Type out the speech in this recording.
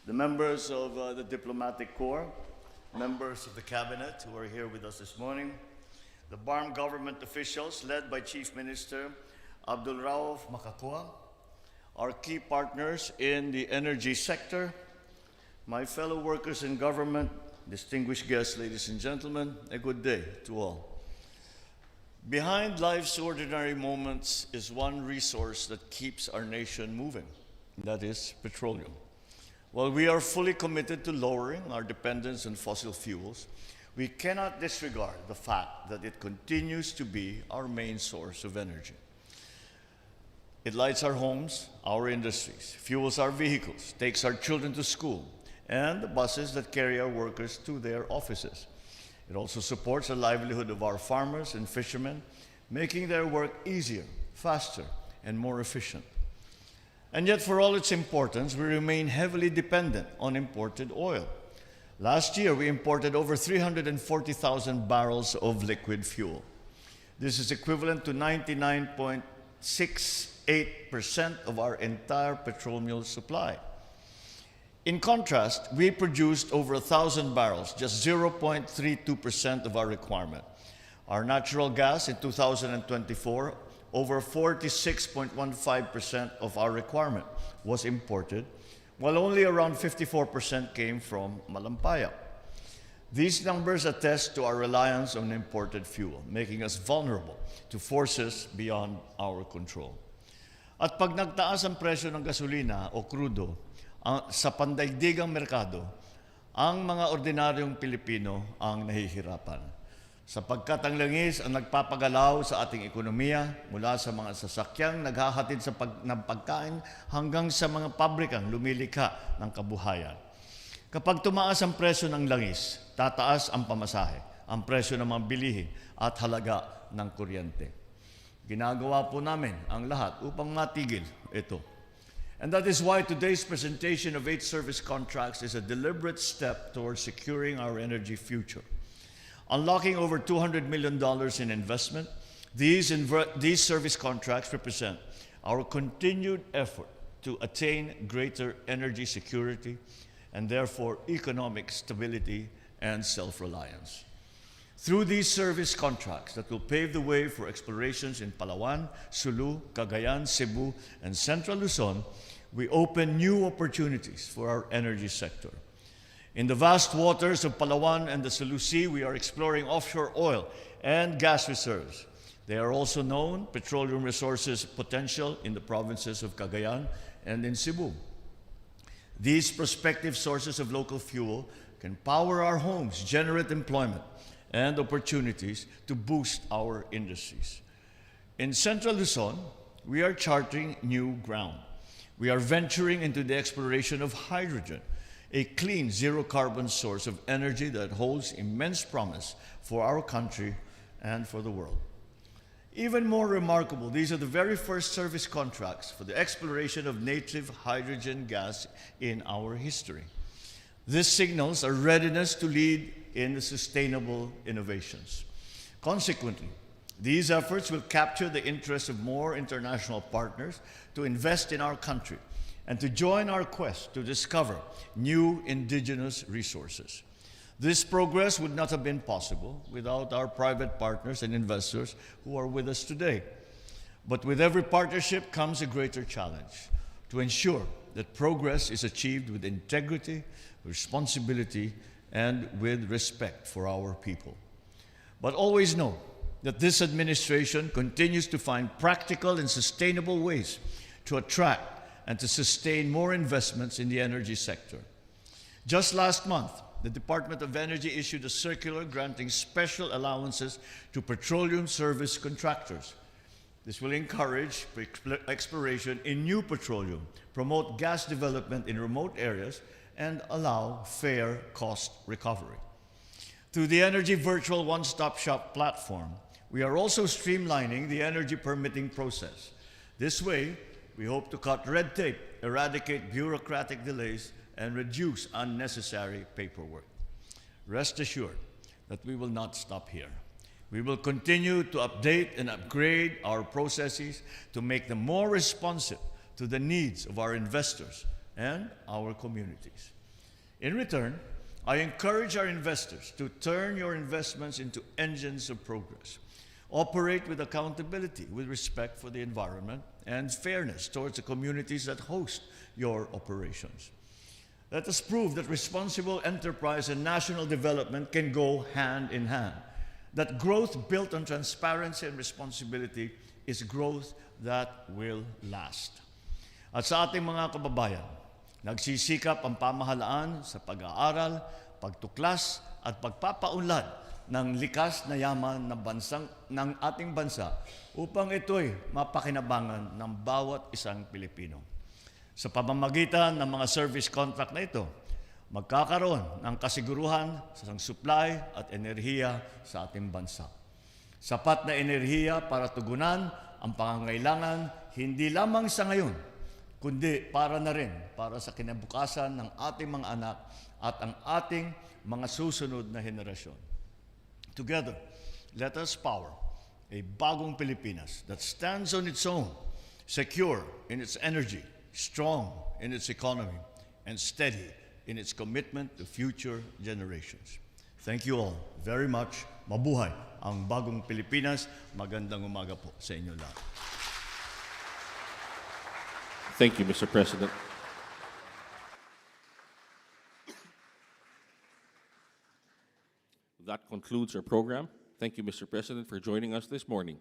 the members of the Diplomatic Corps, members of the Cabinet who are here with us this morning, the BARM government officials led by Chief Minister Abdul Rauf Makakua, our key partners in the energy sector, my fellow workers in government, distinguished guests, ladies and gentlemen, a good day to all. Behind life's ordinary moments is one resource that keeps our nation moving, and that is petroleum. While we are fully committed to lowering our dependence on fossil fuels, we cannot disregard the fact that it continues to be our main source of energy. It lights our homes, our industries, fuels our vehicles, takes our children to school, and the buses that carry our workers to their offices. It also supports the livelihood of our farmers and fishermen, making their work easier, faster, and more efficient. And yet, for all its importance, we remain heavily dependent on imported oil. Last year, we imported over 340,000 barrels of liquid fuel. This is equivalent to 99.68% of our entire petroleum supply. In contrast, we produced over 1,000 barrels, just 0.32% of our requirement. Our natural gas in 2024, over 46.15% of our requirement was imported, while only around 54% came from Malacañan. These numbers attest to our reliance on imported fuel, making us vulnerable to forces beyond our control. At pag nagtaas ang presyo ng gasolina o krudo sa pandaigdigang merkado, ang mga ordinaryong Pilipino ang nahihirapan. Sapagkat ang langis ang nagpapagalaw sa ating ekonomiya mula sa mga sasakyang naghahatid ng pagkain hanggang sa mga pabrikang lumilikha ng kabuhayan. Kapag tumaas ang presyo ng langis, tataas ang pamasahe, ang presyo ng mga bilihin at halaga ng kuryente. Ginagawa po namin ang lahat upang matigil ito. And that is why today's presentation of 8 service contracts is a deliberate step towards securing our energy future. Unlocking over $200 million in investment, these service contracts represent our continued effort to attain greater energy security and therefore economic stability and self-reliance. Through these service contracts that will pave the way for explorations in Palawan, Sulu, Cagayan, Cebu, and Central Luzon, we open new opportunities for our energy sector. In the vast waters of Palawan and the Sulu Sea, we are exploring offshore oil and gas reserves. There are also known petroleum resources potential in the provinces of Cagayan and in Cebu. These prospective sources of local fuel can power our homes, generate employment, and opportunities to boost our industries. In Central Luzon, we are charting new ground. We are venturing into the exploration of hydrogen, a clean, zero-carbon source of energy that holds immense promise for our country and for the world. Even more remarkable, these are the very first service contracts for the exploration of native hydrogen gas in our history. This signals a readiness to lead in the sustainable innovations. Consequently, these efforts will capture the interest of more international partners to invest in our country and to join our quest to discover new indigenous resources. This progress would not have been possible without our private partners and investors who are with us today. But with every partnership comes a greater challenge to ensure that progress is achieved with integrity, responsibility, and with respect for our people. But always know that this administration continues to find practical and sustainable ways to attract and to sustain more investments in the energy sector. Just last month, the Department of Energy issued a circular granting special allowances to petroleum service contractors. This will encourage exploration in new petroleum, promote gas development in remote areas, and allow fair cost recovery. Through the Energy Virtual One-Stop Shop platform, we are also streamlining the energy permitting process. This way, we hope to cut red tape, eradicate bureaucratic delays, and reduce unnecessary paperwork. Rest assured that we will not stop here. We will continue to update and upgrade our processes to make them more responsive to the needs of our investors and our communities. In return, I encourage our investors to turn your investments into engines of progress. Operate with accountability, with respect for the environment, and fairness towards the communities that host your operations. Let us prove that responsible enterprise and national development can go hand in hand. That growth built on transparency and responsibility is growth that will last. At sa ating mga kababayan, nagsisikap ang pamahalaan sa pag-aaral, pagtuklas at pagpapaunlad ng likas na yaman ng ating bansa upang ito'y mapakinabangan ng bawat isang Pilipino. Sa pamamagitan ng mga service contract na ito, magkakaroon ng kasiguruhan sa supply at enerhiya sa ating bansa. Sapat na enerhiya para tugunan ang pangangailangan hindi lamang sa ngayon, kundi para na rin para sa kinabukasan ng ating mga anak at ang ating mga susunod na henerasyon. Together, let us power a bagong Pilipinas that stands on its own, secure in its energy, strong in its economy, and steady in its commitment to future generations. Thank you all very much. Mabuhay ang bagong Pilipinas. Magandang umaga po sa inyo lahat. Thank you, Mr. President. That concludes our program. Thank you, Mr. President, for joining us this morning.